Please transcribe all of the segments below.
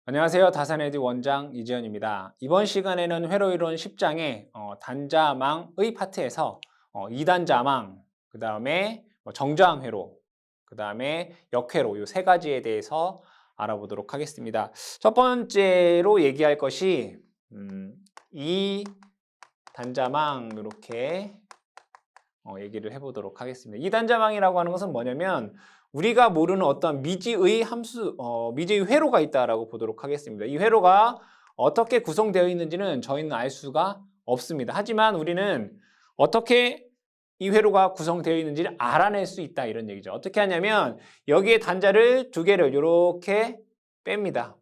안녕하세요. 다산에듀 원장 이지현입니다. 이번 시간에는 회로이론 10장의 단자망의 파트에서 2단자망, 그 다음에 정저항 회로, 그 다음에 역회로 이 세 가지에 대해서 알아보도록 하겠습니다. 첫 번째로 얘기할 것이 2단자망 이렇게 얘기를 해보도록 하겠습니다. 2단자망이라고 하는 것은 뭐냐면 우리가 모르는 어떤 미지의 함수, 미지의 회로가 있다라고 보도록 하겠습니다. 이 회로가 어떻게 구성되어 있는지는 저희는 알 수가 없습니다. 하지만 우리는 어떻게 이 회로가 구성되어 있는지를 알아낼 수 있다 이런 얘기죠. 어떻게 하냐면 여기에 단자를 두 개를 이렇게 뺍니다.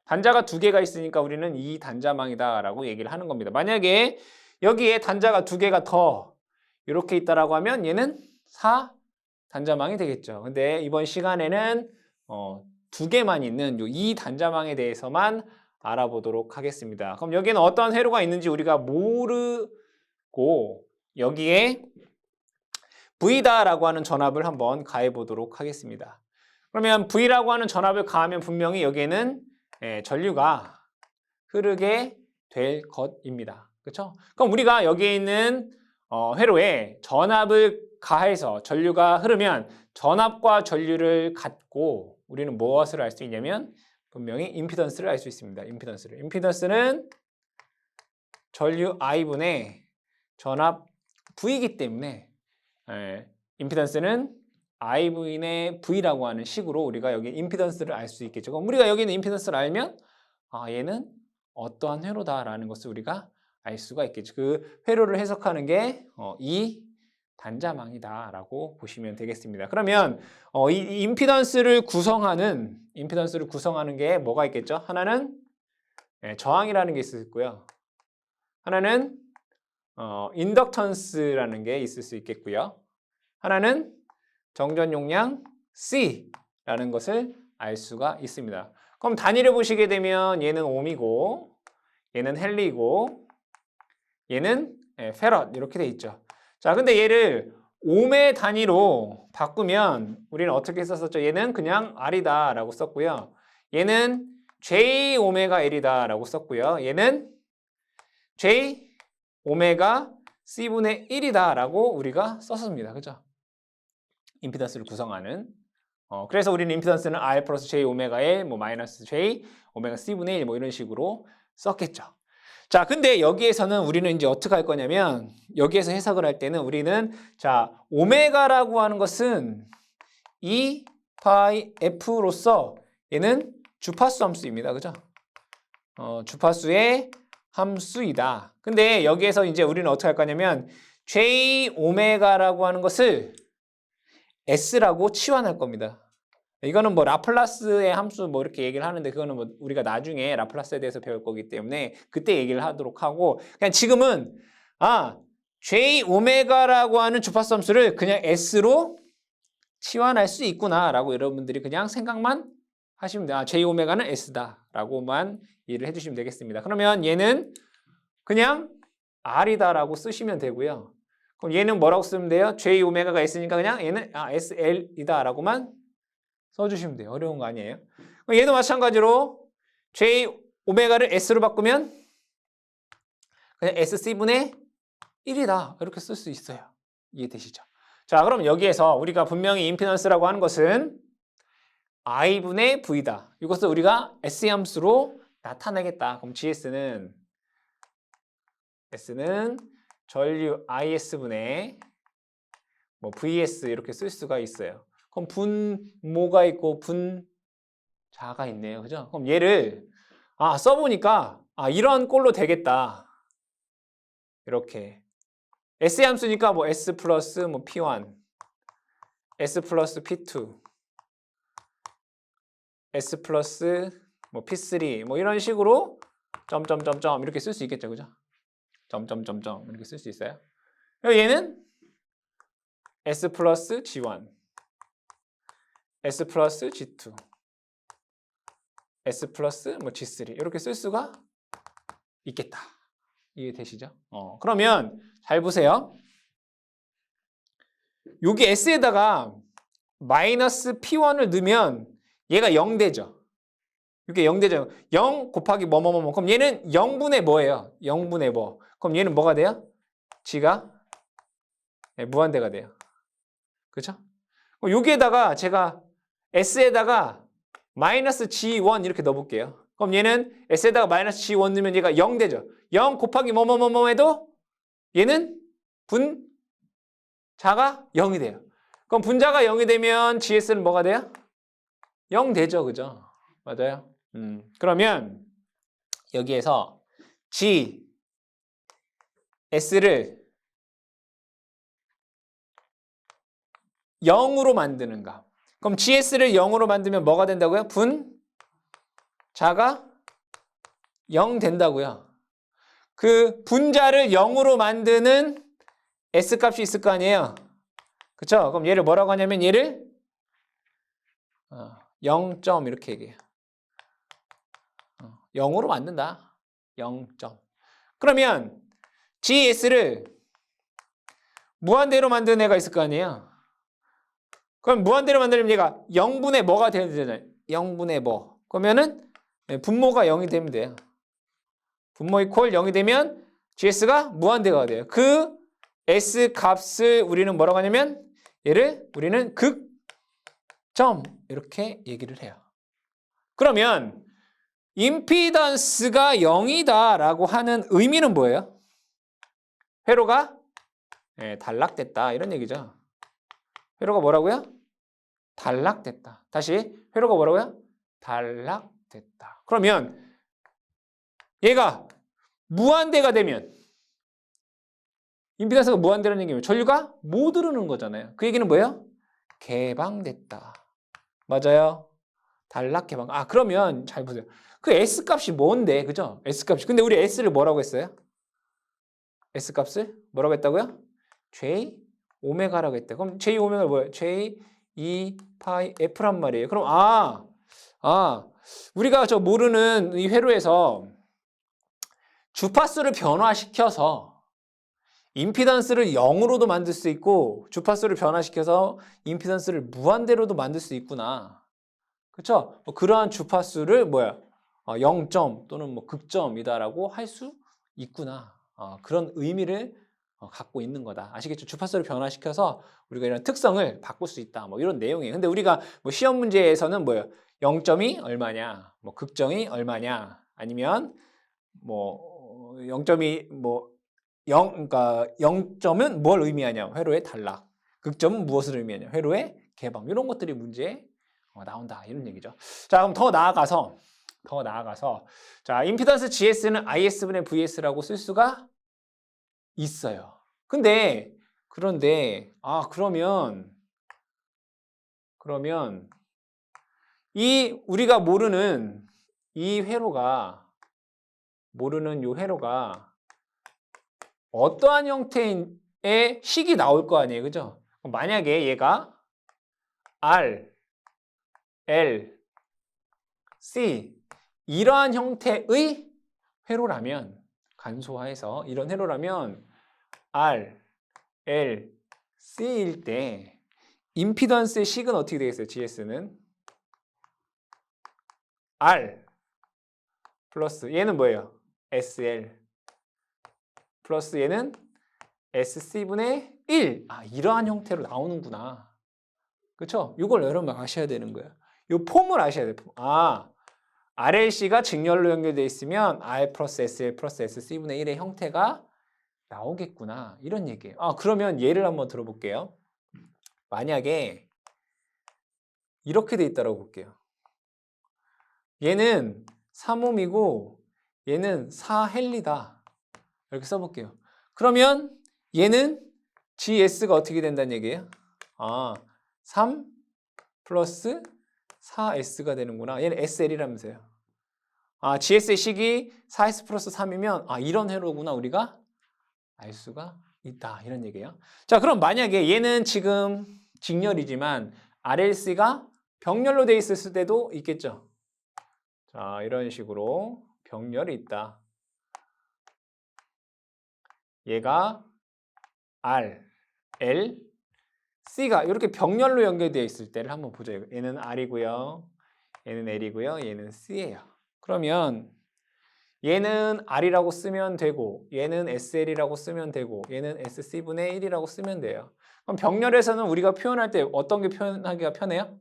단자가 두 개가 있으니까 우리는 이 단자망이다라고 얘기를 하는 겁니다. 만약에 여기에 단자가 두 개가 더 이렇게 있다라고 하면 얘는 4단자망이 되겠죠. 근데 이번 시간에는 두 개만 있는 이 단자망에 대해서만 알아보도록 하겠습니다. 그럼 여기에는 어떤 회로가 있는지 우리가 모르고 여기에 V다라고 하는 전압을 한번 가해 보도록 하겠습니다. 그러면 V라고 하는 전압을 가하면 분명히 여기에는 전류가 흐르게 될 것입니다. 그렇죠? 그럼 우리가 여기에 있는 회로에 전압을 가해서 전류가 흐르면 전압과 전류를 갖고 우리는 무엇을 알 수 있냐면 분명히 임피던스를 알 수 있습니다. 임피던스는 전류 I분의 전압 V이기 때문에 임피던스는 I분의 V라고 하는 식으로 우리가 여기 임피던스를 알 수 있겠죠. 그럼 우리가 여기 있는 임피던스를 알면 얘는 어떠한 회로다라는 것을 우리가 알 수가 있겠죠. 그 회로를 해석하는 게 이 단자망이다라고 보시면 되겠습니다. 그러면 이 임피던스를 구성하는 게 뭐가 있겠죠? 하나는 저항이라는 게 있고요. 하나는 인덕턴스라는 게 있을 수 있겠고요. 하나는 정전 용량 C라는 것을 알 수가 있습니다. 그럼 단위를 보시게 되면 얘는 옴이고 얘는 헨리고 얘는 페럿 이렇게 돼 있죠. 자, 근데 얘를 옴의 단위로 바꾸면 우리는 어떻게 썼었죠? 얘는 그냥 R이다 라고 썼고요. 얘는 J 오메가 L이다 라고 썼고요. 얘는 J 오메가 C분의 1이다 라고 우리가 썼습니다. 그죠? 임피던스를 구성하는 그래서 우리는 임피던스는 R 플러스 J 오메가 L 뭐 마이너스 J 오메가 C분의 1 뭐 이런 식으로 썼겠죠. 자, 근데 여기에서는 우리는 이제 어떻게 할 거냐면 여기에서 해석을 할 때는 우리는 자, 오메가라고 하는 것은 2 파이 F로서 얘는 주파수 함수입니다. 그죠? 주파수의 함수이다. 근데 여기에서 이제 우리는 어떻게 할 거냐면 J 오메가라고 하는 것을 S라고 치환할 겁니다. 이거는 뭐 라플라스의 함수 뭐 이렇게 얘기를 하는데 그거는 뭐 우리가 나중에 라플라스에 대해서 배울 거기 때문에 그때 얘기를 하도록 하고 그냥 지금은 J 오메가라고 하는 주파수 함수를 그냥 S로 치환할 수 있구나라고 여러분들이 그냥 생각만 하시면 돼요. J 오메가는 S다라고만 이해를 해주시면 되겠습니다. 그러면 얘는 그냥 R이다라고 쓰시면 되고요. 그럼 얘는 뭐라고 쓰면 돼요? J 오메가가 S니까 그냥 얘는 SL이다라고만 써주시면 돼요. 어려운 거 아니에요. 얘도 마찬가지로 J 오메가를 S로 바꾸면 그냥 SC분의 1이다. 이렇게 쓸 수 있어요. 이해되시죠? 자, 그럼 여기에서 우리가 분명히 임피던스라고 하는 것은 I분의 V다. 이것을 우리가 S 함수로 나타내겠다. 그럼 S는 전류 IS분의 뭐 VS 이렇게 쓸 수가 있어요. 그럼 분모가 있고 분자가 있네요. 그죠? 그럼 얘를 써보니까 이런 꼴로 되겠다. 이렇게 S 함수니까 뭐 S 플러스 뭐 P1 S 플러스 P2 S 플러스 뭐 P3 뭐 이런 식으로 점점점점 이렇게 쓸 수 있겠죠. 그죠? 점점점점 이렇게 쓸 수 있어요. 얘는 S 플러스 G1 S 플러스 G2 S 플러스 뭐 G3 이렇게 쓸 수가 있겠다. 이해되시죠? 그러면 잘 보세요. 여기 S에다가 마이너스 P1을 넣으면 얘가 0 되죠. 이게 0되죠. 0 곱하기 뭐뭐뭐. 그럼 얘는 0분의 뭐예요? 0분의 뭐. 그럼 얘는 뭐가 돼요? G가 무한대가 돼요. 그렇죠? 여기에다가 제가 S에다가 마이너스 G1 이렇게 넣어볼게요. 그럼 얘는 S에다가 마이너스 G1 넣으면 얘가 0 되죠. 0 곱하기 뭐뭐뭐뭐 해도 얘는 분자가 0이 돼요. 그럼 분자가 0이 되면 GS는 뭐가 돼요? 0 되죠. 그죠? 맞아요. 그러면 여기에서 G, S를 0으로 만드는가? 그럼 GS를 0으로 만들면 뭐가 된다고요? 분자가 0 된다고요. 그 분자를 0으로 만드는 S값이 있을 거 아니에요? 그쵸? 그럼 얘를 뭐라고 하냐면 얘를 0점 이렇게 얘기해요. 0으로 만든다. 0점. 그러면 GS를 무한대로 만드는 애가 있을 거 아니에요? 그럼 무한대로 만들면 얘가 0분의 뭐가 돼야 되잖아요. 0분의 뭐. 그러면은 분모가 0이 되면 돼요. 분모 이퀄 0이 되면 GS가 무한대가 돼요. 그 S 값을 우리는 뭐라고 하냐면 얘를 우리는 극점 이렇게 얘기를 해요. 그러면 임피던스가 0이다 라고 하는 의미는 뭐예요? 회로가 단락됐다 이런 얘기죠. 회로가 뭐라고요? 단락됐다. 다시 회로가 뭐라고요? 단락됐다. 그러면 얘가 무한대가 되면 임피던스가 무한대라는 얘기면 전류가 못 흐르는 거잖아요. 그 얘기는 뭐예요? 개방됐다. 맞아요. 단락 개방. 그러면 잘 보세요. 그 S 값이 뭔데? 그죠? S 값이. 근데 우리 S를 뭐라고 했어요? S 값을 뭐라고 했다고요? J 오메가라고 했대. 그럼 J 오메가가 뭐예요? J 2 파이 F란 말이에요. 그럼 우리가 저 모르는 이 회로에서 주파수를 변화시켜서 임피던스를 0으로도 만들 수 있고 주파수를 변화시켜서 임피던스를 무한대로도 만들 수 있구나. 그렇죠? 그러한 주파수를 0점 또는 극점이다라고 할 수 있구나. 그런 의미를 갖고 있는 거다. 아시겠죠? 주파수를 변화시켜서 우리가 이런 특성을 바꿀 수 있다. 이런 내용이에요. 근데 우리가 시험 문제에서는 0점이 얼마냐, 극점이 얼마냐, 아니면 0점이 0, 그러니까 0점은 뭘 의미하냐? 회로의 단락. 극점은 무엇을 의미하냐? 회로의 개방. 이런 것들이 문제에 나온다. 이런 얘기죠. 자, 그럼 더 나아가서 자, 임피던스 GS는 IS분의 VS라고 쓸 수가 있어요. 그런데 그러면 이 우리가 모르는 이 회로가 어떠한 형태의 식이 나올 거 아니에요. 그죠? 만약에 얘가 R, L, C 이러한 형태의 회로라면 간소화해서 이런 회로라면 R, L, C일 때 임피던스의 식은 어떻게 되겠어요? GS는 R 플러스 얘는 뭐예요? SL 플러스 얘는 SC분의 1. 이러한 형태로 나오는구나. 그렇죠? 이걸 여러분 아셔야 되는 거예요. 이 폼을 아셔야 돼요. RLC가 직렬로 연결되어 있으면 R 플러스 SL 플러스 SC분의 1의 형태가 나오겠구나. 이런 얘기예요. 그러면 예를 한번 들어볼게요. 만약에 이렇게 돼 있다고 볼게요. 얘는 3옴이고 얘는 4헬리다. 이렇게 써볼게요. 그러면 얘는 GS가 어떻게 된다는 얘기예요? 3 플러스 4S가 되는구나. 얘는 SL이라면서요. GS의 식이 4S 플러스 3이면 이런 회로구나 우리가 알 수가 있다. 이런 얘기예요. 자, 그럼 만약에 얘는 지금 직렬이지만 RLC가 병렬로 돼 있을 때도 있겠죠. 자, 이런 식으로 병렬이 있다. 얘가 R, L, C가 이렇게 병렬로 연결되어 있을 때를 한번 보죠. 얘는 R이고요. 얘는 L이고요. 얘는 C예요. 그러면 얘는 R이라고 쓰면 되고 얘는 SL이라고 쓰면 되고 얘는 SC분의 1이라고 쓰면 돼요. 그럼 병렬에서는 우리가 표현할 때 어떤 게 표현하기가 편해요?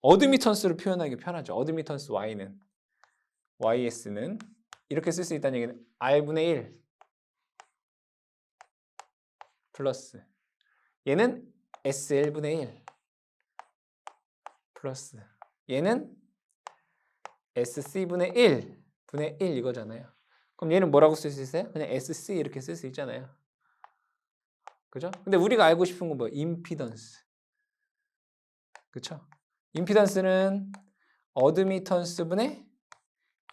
어드미턴스로 표현하기 편하죠. 어드미턴스 Y는 YS는 이렇게 쓸 수 있다는 얘기는 R분의 1 플러스 얘는 SL분의 1 플러스 얘는 SC분의 1 분의 1 이거잖아요. 그럼 얘는 뭐라고 쓸 수 있어요? 그냥 SC 이렇게 쓸 수 있잖아요. 그죠? 근데 우리가 알고 싶은 건 뭐예요? 임피던스. 그쵸? 임피던스는 어드미턴스 분의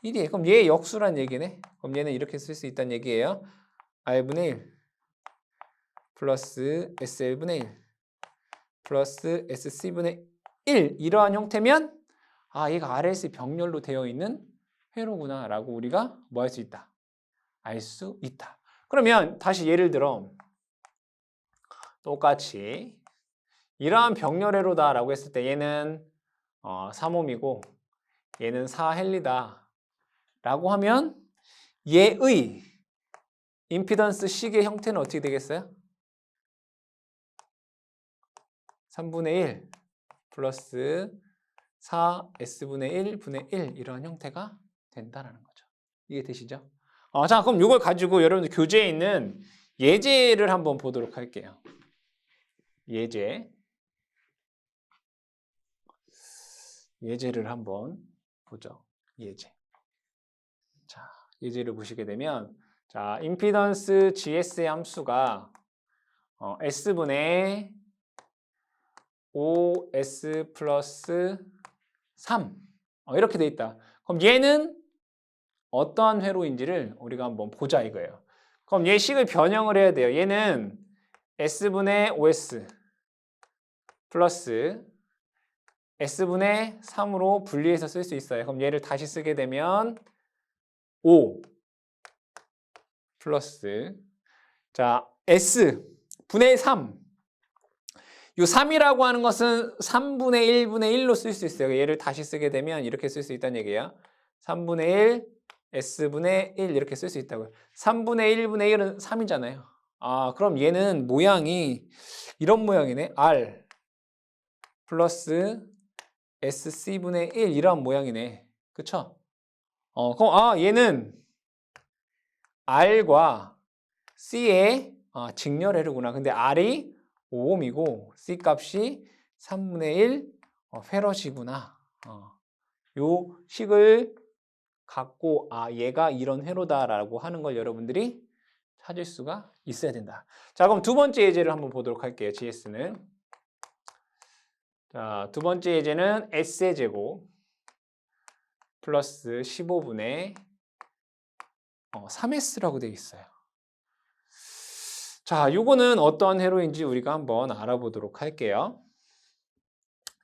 1이에요. 그럼 얘 역수란 얘기네. 그럼 얘는 이렇게 쓸 수 있다는 얘기예요. R분의 1 플러스 SL분의 1 플러스 SC분의 1 이러한 형태면 아 얘가 RLC 병렬로 되어 있는 회로구나 라고 우리가 뭐 할 수 있다? 알 수 있다. 그러면 다시 예를 들어 똑같이 이러한 병렬회로다 라고 했을 때 얘는 3옴이고 얘는 4헬리다 라고 하면 얘의 임피던스 식의 형태는 어떻게 되겠어요? 3분의 1 플러스 4S분의 1분의 1 이런 형태가 된다는 거죠. 이게 되시죠? 자, 그럼 이걸 가지고 여러분들 교재에 있는 예제를 한번 보도록 할게요. 예제를 한번 보죠. 예제. 자, 예제를 보시게 되면 자, 임피던스 GS의 함수가 S분의 5S 플러스 3 이렇게 돼 있다. 그럼 얘는 어떠한 회로인지를 우리가 한번 보자 이거예요. 그럼 얘 식을 변형을 해야 돼요. 얘는 S분의 5S 플러스 S분의 3으로 분리해서 쓸 수 있어요. 그럼 얘를 다시 쓰게 되면 5 플러스 자 S분의 3 이 3이라고 하는 것은 3분의 1분의 1로 쓸 수 있어요. 얘를 다시 쓰게 되면 이렇게 쓸 수 있다는 얘기예요. 3분의 1 S분의 1 이렇게 쓸 수 있다고요. 3분의 1분의 1은 3이잖아요. 그럼 얘는 모양이 이런 모양이네. R 플러스 SC분의 1 이런 모양이네. 그쵸? 그럼 얘는 R과 C의 직렬회로구나. 근데 R이 5옴이고 C 값이 3분의 1 페럿이구나. 요 식을 갖고 얘가 이런 회로다라고 하는 걸 여러분들이 찾을 수가 있어야 된다. 자, 그럼 두 번째 예제를 한번 보도록 할게요. GS는 자, 두 번째 예제는 S의 제곱 플러스 15분의 3S라고 되어 있어요. 자, 요거는 어떤 회로인지 우리가 한번 알아보도록 할게요.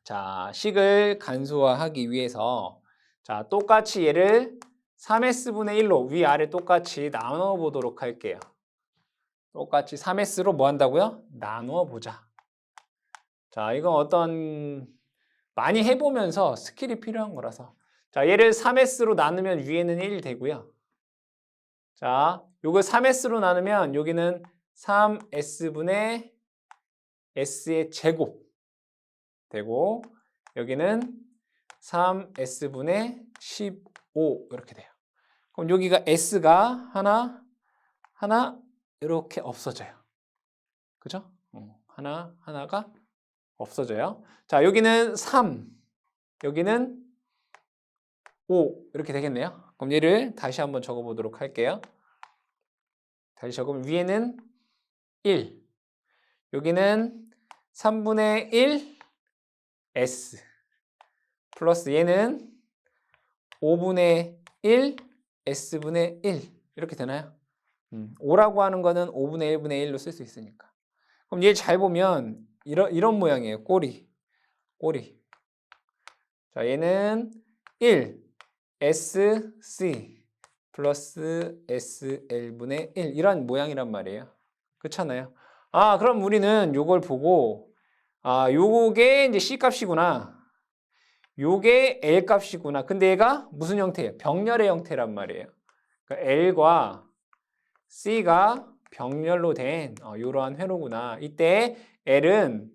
자, 식을 간소화하기 위해서 자, 똑같이 얘를 3S분의 1로 위아래 똑같이 나눠 보도록 할게요. 똑같이 3S로 뭐 한다고요? 나누어 보자. 자, 이건 어떤 많이 해보면서 스킬이 필요한 거라서 자, 얘를 3S로 나누면 위에는 1 되고요. 자, 요거 3S로 나누면 여기는 3S분의 S의 제곱 되고 여기는 3S분의 15 이렇게 돼요. 그럼 여기가 S가 하나 이렇게 없어져요. 그죠? 하나가 없어져요. 자, 여기는 3, 여기는 5 이렇게 되겠네요. 그럼 얘를 다시 한번 적어보도록 할게요. 다시 적으면 위에는 1, 여기는 3분의 1 S 플러스 얘는 5분의 1 S분의 1 이렇게 되나요? 5라고 하는 거는 5분의 1분의 1로 쓸 수 있으니까. 그럼 얘 잘 보면 이런 모양이에요. 꼬리. 자, 얘는 1 SC 플러스 SL분의 1 이런 모양이란 말이에요. 그렇잖아요. 그럼 우리는 요걸 보고 요게 이제 C 값이구나. 요게 L 값이구나. 근데 얘가 무슨 형태예요? 병렬의 형태란 말이에요. 그러니까 L과 C가 병렬로 된 이러한 회로구나. 이때 L은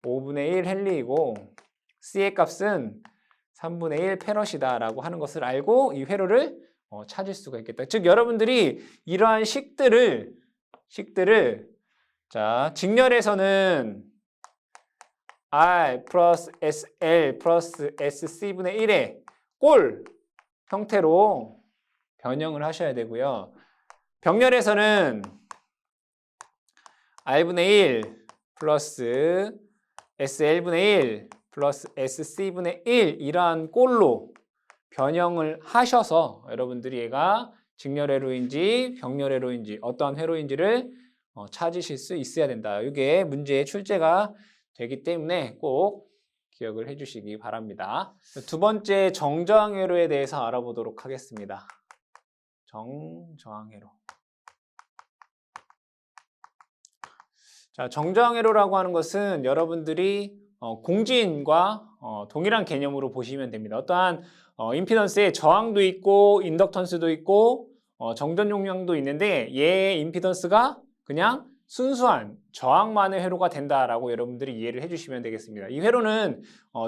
5분의 1 헨리이고 C의 값은 3분의 1 페럿이다 라고 하는 것을 알고 이 회로를 찾을 수가 있겠다. 즉 여러분들이 이러한 식들을 자 직렬에서는 R 플러스 SL 플러스 SC분의 1의 꼴 형태로 변형을 하셔야 되고요. 병렬에서는 R분의 1 플러스 SL분의 1 플러스 SC분의 1 이러한 꼴로 변형을 하셔서 여러분들이 얘가 직렬회로인지 병렬회로인지 어떠한 회로인지를 찾으실 수 있어야 된다. 이게 문제의 출제가 되기 때문에 꼭 기억을 해주시기 바랍니다. 두 번째 정저항회로에 대해서 알아보도록 하겠습니다. 정저항회로. 자, 정저항회로라고 하는 것은 여러분들이 공진과 동일한 개념으로 보시면 됩니다. 어떠한 임피던스에 저항도 있고 인덕턴스도 있고 정전 용량도 있는데 얘의 임피던스가 그냥 순수한 저항만의 회로가 된다라고 여러분들이 이해를 해주시면 되겠습니다. 이 회로는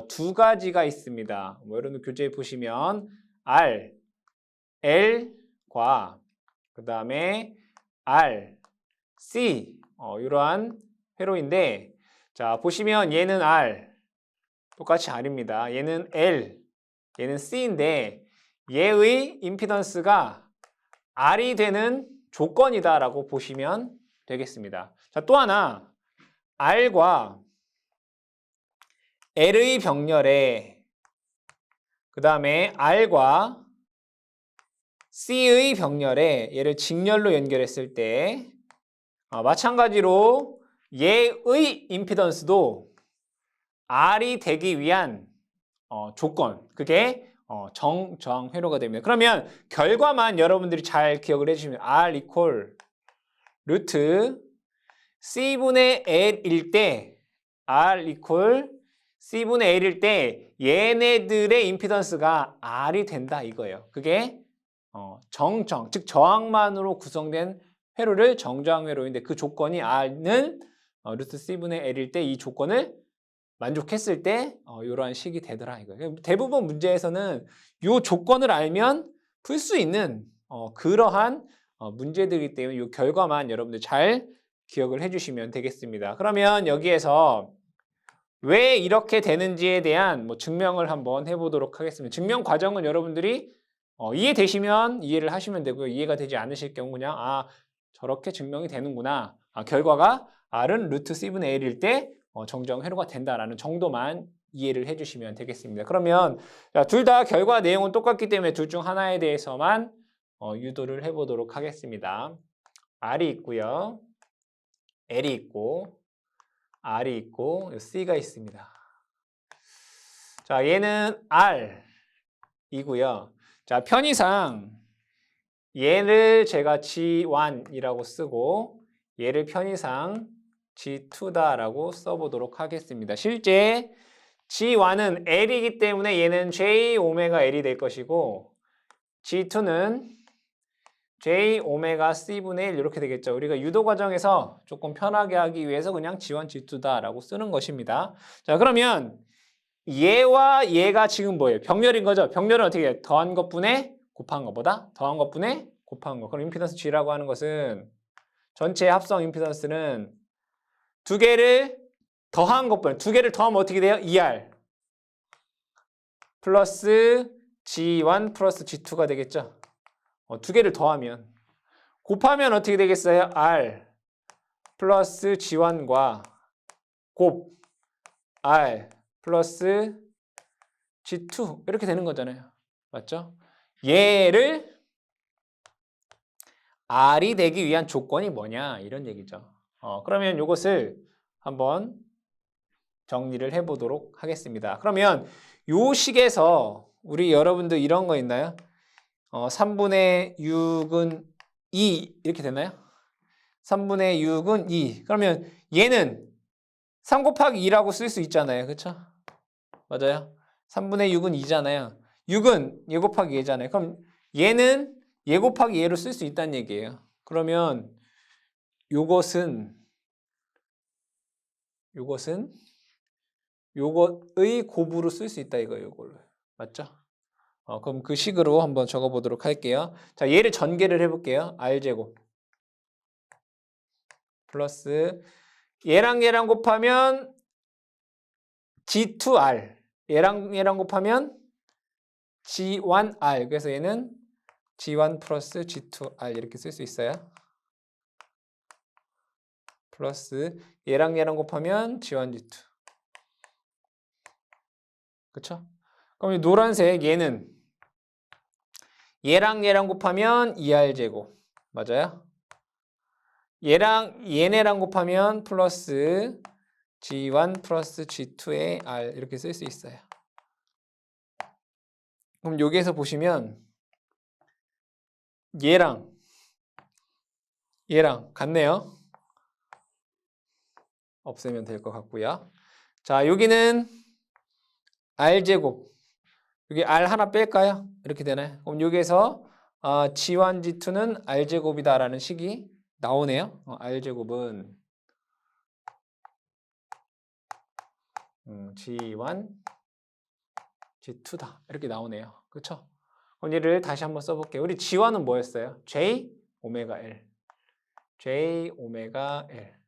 두 가지가 있습니다. 여러분 교재에 보시면 R, L과 그 다음에 R, C 이러한 회로인데 자 보시면 얘는 R 똑같이 R입니다. 얘는 L, 얘는 C인데 얘의 임피던스가 R이 되는 조건이다 라고 보시면 되겠습니다. 자, 또 하나 R과 L의 병렬에 그 다음에 R과 C의 병렬에 얘를 직렬로 연결했을 때 마찬가지로 얘의 임피던스도 R이 되기 위한 조건 그게 정저항 회로가 됩니다. 그러면 결과만 여러분들이 잘 기억을 해주시면 R 이퀄 루트 C분의 L일 때 R 이퀄 C분의 L일 때 얘네들의 임피던스가 R이 된다 이거예요. 그게 즉 저항만으로 구성된 회로를 정저항 회로인데 그 조건이 R는 루트 C분의 L일 때 이 조건을 만족했을 때 이러한 식이 되더라 이거예요. 대부분 문제에서는 이 조건을 알면 풀 수 있는 그러한 문제들이기 때문에 이 결과만 여러분들 잘 기억을 해주시면 되겠습니다. 그러면 여기에서 왜 이렇게 되는지에 대한 증명을 한번 해보도록 하겠습니다. 증명 과정은 여러분들이 이해되시면 이해를 하시면 되고요. 이해가 되지 않으실 경우 그냥 저렇게 증명이 되는구나. 결과가 R은 루트 C분의 L일 때 정저항 회로가 된다라는 정도만 이해를 해주시면 되겠습니다. 그러면 둘 다 결과 내용은 똑같기 때문에 둘 중 하나에 대해서만 유도를 해보도록 하겠습니다. R이 있고요. L이 있고 R이 있고 C가 있습니다. 자, 얘는 R이고요. 자, 편의상 얘를 제가 G1이라고 쓰고 얘를 편의상 G2다라고 써보도록 하겠습니다. 실제 G1은 L이기 때문에 얘는 J 오메가 L이 될 것이고 G2는 J 오메가 C분의 1 이렇게 되겠죠. 우리가 유도 과정에서 조금 편하게 하기 위해서 그냥 G1, G2다라고 쓰는 것입니다. 자, 그러면 얘와 얘가 지금 뭐예요? 병렬인 거죠. 병렬은 어떻게 해요? 더한 것분의 곱한 것보다 더한 것분의 곱한 것. 그럼 임피던스 G라고 하는 것은 전체 합성 임피던스는 두 개를 더한 것분, 두 개를 더하면 어떻게 돼요? 2R 플러스 G1 플러스 G2가 되겠죠. 두 개를 더하면 곱하면 어떻게 되겠어요? R 플러스 G1과 곱 R 플러스 G2 이렇게 되는 거잖아요. 맞죠? 얘를 R이 되기 위한 조건이 뭐냐 이런 얘기죠. 그러면 이것을 한번 정리를 해보도록 하겠습니다. 그러면 요 식에서 우리 여러분들 이런 거 있나요? 3분의 6은 2 이렇게 되나요? 3분의 6은 2. 그러면 얘는 3 곱하기 2라고 쓸 수 있잖아요. 그렇죠? 맞아요? 3분의 6은 2잖아요. 6은 얘 곱하기 얘잖아요. 그럼 얘는 얘 곱하기 얘로 쓸 수 있다는 얘기예요. 그러면 요것은 요것의 곱으로 쓸 수 있다 이거예요. 요걸로. 맞죠? 그럼 그 식으로 한번 적어보도록 할게요. 자, 얘를 전개를 해볼게요. r제곱 플러스 얘랑 얘랑 곱하면 G2R 얘랑 얘랑 곱하면 G1R 그래서 얘는 G1 플러스 G2R 이렇게 쓸 수 있어요. 플러스 얘랑 얘랑 곱하면 G1, G2 그쵸? 그럼 이 노란색 얘는 얘랑 얘랑 곱하면 2R제곱 맞아요? 얘랑 얘네랑 곱하면 플러스 G1 플러스 G2의 R 이렇게 쓸 수 있어요. 그럼 여기에서 보시면 얘랑 같네요. 없애면 될 것 같고요. 자, 여기는 R제곱 여기 R 하나 뺄까요? 이렇게 되나요? 그럼 여기에서 G1, G2는 R제곱이다라는 식이 나오네요. R제곱은 G1, G2다. 이렇게 나오네요. 그렇죠? 그럼 얘를 다시 한번 써볼게요. 우리 G1은 뭐였어요? J, 오메가 L. J, 오메가 L.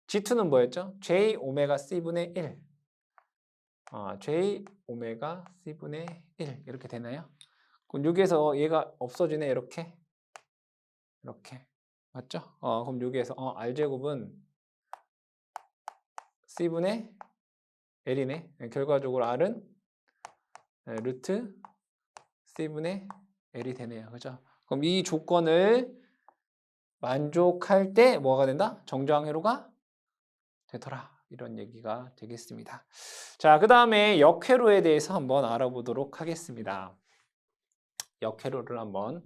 G2는 뭐였죠? J, 오메가 C분의 1. J, 오메가 C분의 1. 이렇게 되나요? 그럼 여기에서 얘가 없어지네. 이렇게. 맞죠? 그럼 여기에서 R제곱은 C분의 L이네. 결과적으로 R은 루트 C분의 L이 되네요. 그죠? 그럼 이 조건을 만족할 때 뭐가 된다? 정저항 회로가 되더라. 이런 얘기가 되겠습니다. 자, 그 다음에 역회로에 대해서 한번 알아보도록 하겠습니다. 역회로를 한번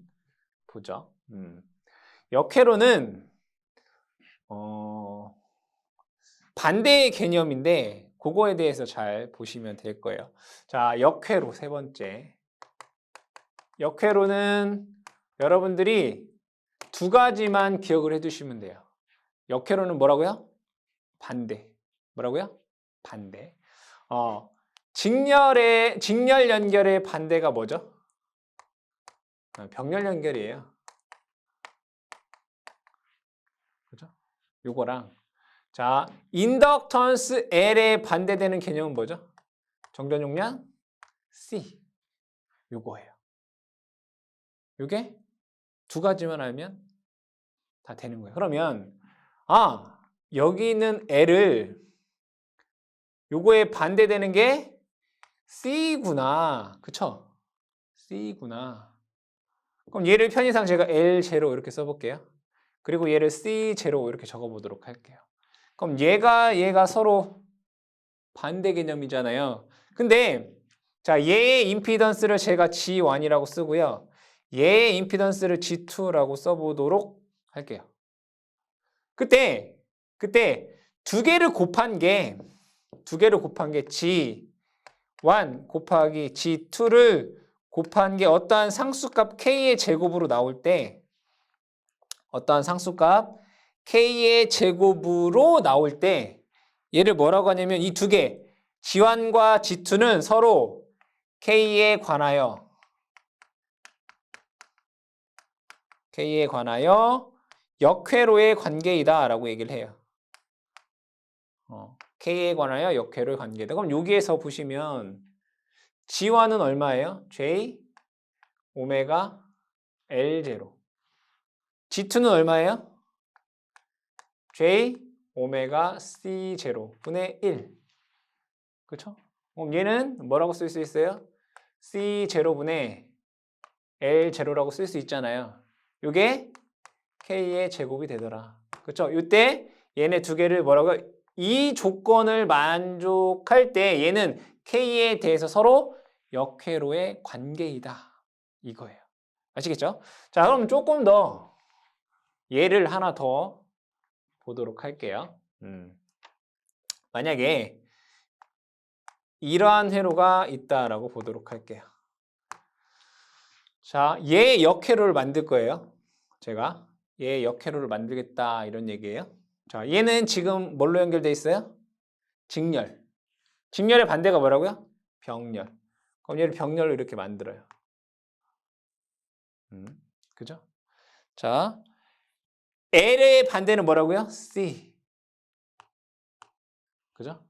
보죠. 역회로는 반대의 개념인데 그거에 대해서 잘 보시면 될 거예요. 자, 역회로 세 번째. 역회로는 여러분들이 두 가지만 기억을 해두시면 돼요. 역회로는 뭐라고요? 반대. 뭐라고요? 반대. 직렬 연결의 반대가 뭐죠? 병렬 연결이에요. 그죠? 요거랑 자, 인덕턴스 L에 반대되는 개념은 뭐죠? 정전 용량 C. 요거예요. 요게 두 가지만 알면 다 되는 거예요. 그러면 여기 있는 L을 요거에 반대되는 게 C구나. 그쵸? C구나. 그럼 얘를 편의상 제가 L0 이렇게 써볼게요. 그리고 얘를 C0 이렇게 적어보도록 할게요. 그럼 얘가 서로 반대 개념이잖아요. 근데 자, 얘의 임피던스를 제가 G1이라고 쓰고요. 얘의 임피던스를 G2라고 써보도록 할게요. 그때 두 개를 곱한 게 G1 곱하기 G2를 곱한 게 어떠한 상수값 K의 제곱으로 나올 때 얘를 뭐라고 하냐면 이 두 개 G1과 G2는 서로 K에 관하여 역회로의 관계이다 라고 얘기를 해요. K에 관하여 역회로의 관계이다. 그럼 여기에서 보시면 G1은 얼마예요? J 오메가 L0. G2는 얼마예요? J 오메가 C0 분의 1. 그렇죠? 그럼 얘는 뭐라고 쓸 수 있어요? C0 분의 L0라고 쓸 수 있잖아요. 이게 K의 제곱이 되더라. 그렇죠? 이때 얘네 두 개를 뭐라고 이 조건을 만족할 때 얘는 K에 대해서 서로 역회로의 관계이다. 이거예요. 아시겠죠? 자, 그럼 조금 더 예를 하나 더 보도록 할게요. 만약에 이러한 회로가 있다라고 보도록 할게요. 자, 얘 역회로를 만들 거예요. 제가 얘 역회로를 만들겠다 이런 얘기예요. 자, 얘는 지금 뭘로 연결돼 있어요? 직렬. 직렬의 반대가 뭐라고요? 병렬. 그럼 얘를 병렬로 이렇게 만들어요. 그죠? 자, L의 반대는 뭐라고요? C. 그죠?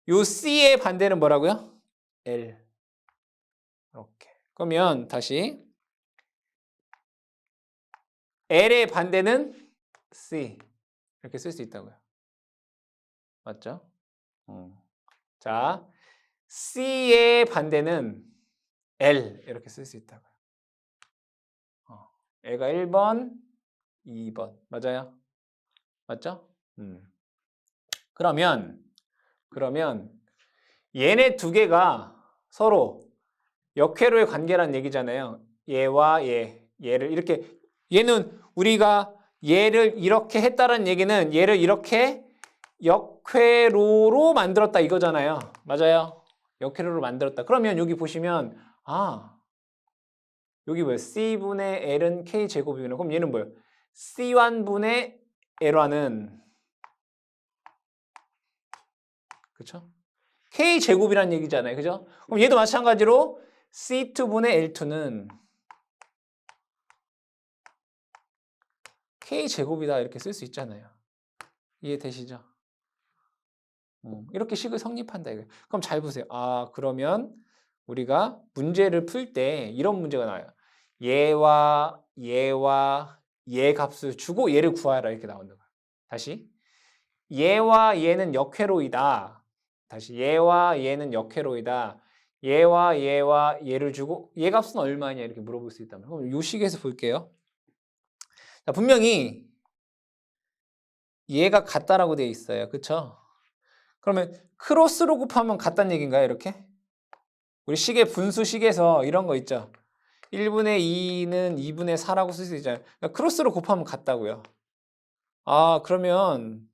요 C의 반대는 뭐라고요? L. 이렇게. 그러면 다시 L의 반대는 C. 이렇게 쓸 수 있다고요. 맞죠? 자, C의 반대는 L. 이렇게 쓸 수 있다고요. L가 1번, 2번. 맞아요? 맞죠? 그러면 얘네 두 개가 서로 역회로의 관계라는 얘기잖아요. 얘와 얘를 이렇게 얘는 우리가 얘를 이렇게 했다는 얘기는 얘를 이렇게 역회로로 만들었다 이거잖아요. 맞아요? 역회로로 만들었다. 그러면 여기 보시면 여기 뭐예요? C분의 L은 K제곱이구나. 그럼 얘는 뭐예요? C1분의 L1은 그쵸? K제곱이라는 얘기잖아요. 그죠? 그럼 얘도 마찬가지로 C2분의 L2는 K제곱이다 이렇게 쓸 수 있잖아요. 이해되시죠? 이렇게 식을 성립한다 이거예요. 그럼 잘 보세요. 그러면 우리가 문제를 풀 때 이런 문제가 나와요. 얘와 얘 값을 주고 얘를 구하라 이렇게 나오는 거예요. 다시 얘와 얘는 역회로이다. 다시 얘와 얘는 역회로이다. 얘와 얘를 주고 얘 값은 얼마냐 이렇게 물어볼 수 있다면 그럼 요 식에서 볼게요. 자, 분명히 얘가 같다라고 되어 있어요. 그쵸? 그러면 크로스로 곱하면 같다는 얘기인가요? 이렇게? 우리 식의 분수식에서 이런 거 있죠. 1분의 2는 2분의 4라고 쓸 수 있잖아요. 그러니까 크로스로 곱하면 같다고요. 그러면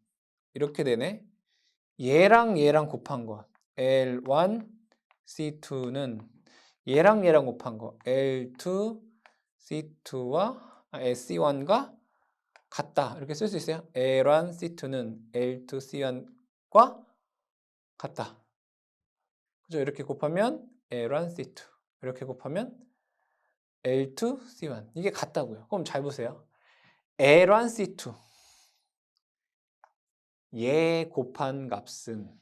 이렇게 되네. 얘랑 곱한 거 L1, C2는 얘랑 곱한 거 L2, C2와 C1과 같다. 이렇게 쓸 수 있어요. L1, C2는 L2, C1과 같다. 그죠? 이렇게 곱하면 L1, C2 이렇게 곱하면 L2, C1 이게 같다고요. 그럼 잘 보세요. L1, C2 얘 곱한 값은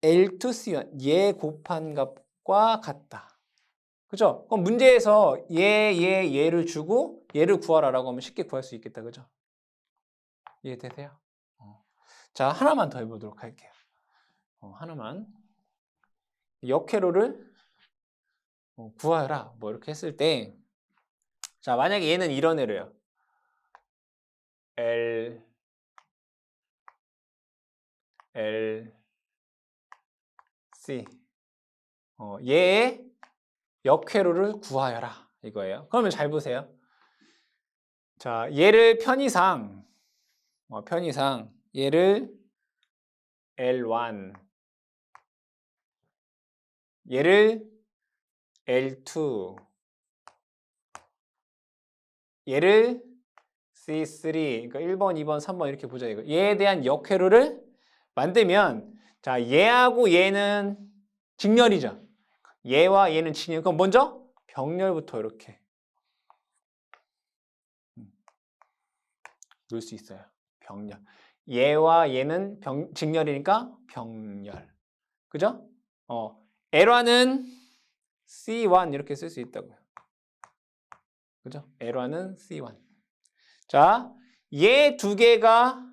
L2, C1 얘 곱한 값과 같다. 그죠? 그럼 문제에서 얘를 주고 얘를 구하라라고 하면 쉽게 구할 수 있겠다. 그죠? 이해되세요? 자, 하나만 더 해보도록 할게요. 하나만. 역회로를 구하라. 뭐 이렇게 했을 때, 자, 만약에 얘는 이런 애래요. L, C. 얘의 역회로를 구하여라. 이거예요. 그러면 잘 보세요. 자, 얘를 편의상 얘를 L1, 얘를 L2, 얘를 C3, 그러니까 1번, 2번, 3번 이렇게 보자 이거. 얘에 대한 역회로를 만들면 자, 얘하고 얘는 직렬이죠. 얘와 얘는 직렬. 그럼 먼저 병렬부터 이렇게 놓을 수 있어요. 병렬. 얘와 얘는 직렬이니까 병렬. 그죠? L1은 C1 이렇게 쓸 수 있다고요. 그죠? L1은 C1. 자, 얘 두 개가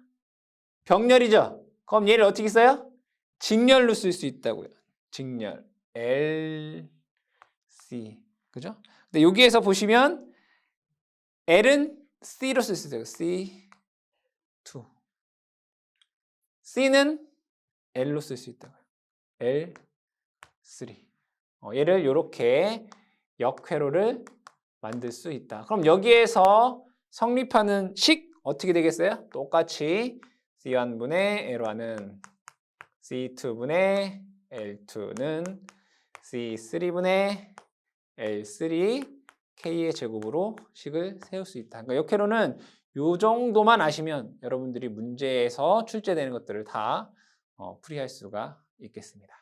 병렬이죠? 그럼 얘를 어떻게 써요? 직렬로 쓸 수 있다고요. 직렬. L, C. 그죠? 근데 여기에서 보시면 L은 C로 쓸 수 있어요. C2. C는 L로 쓸 수 있다고요. L3. 얘를 이렇게 역회로를 만들 수 있다. 그럼 여기에서 성립하는 식 어떻게 되겠어요? 똑같이 C1분의 L1은 C2분의 L2는 C3분의 L3 K의 제곱으로 식을 세울 수 있다. 그러니까 역회로는 이 정도만 아시면 여러분들이 문제에서 출제되는 것들을 다 풀이할 수가 있겠습니다.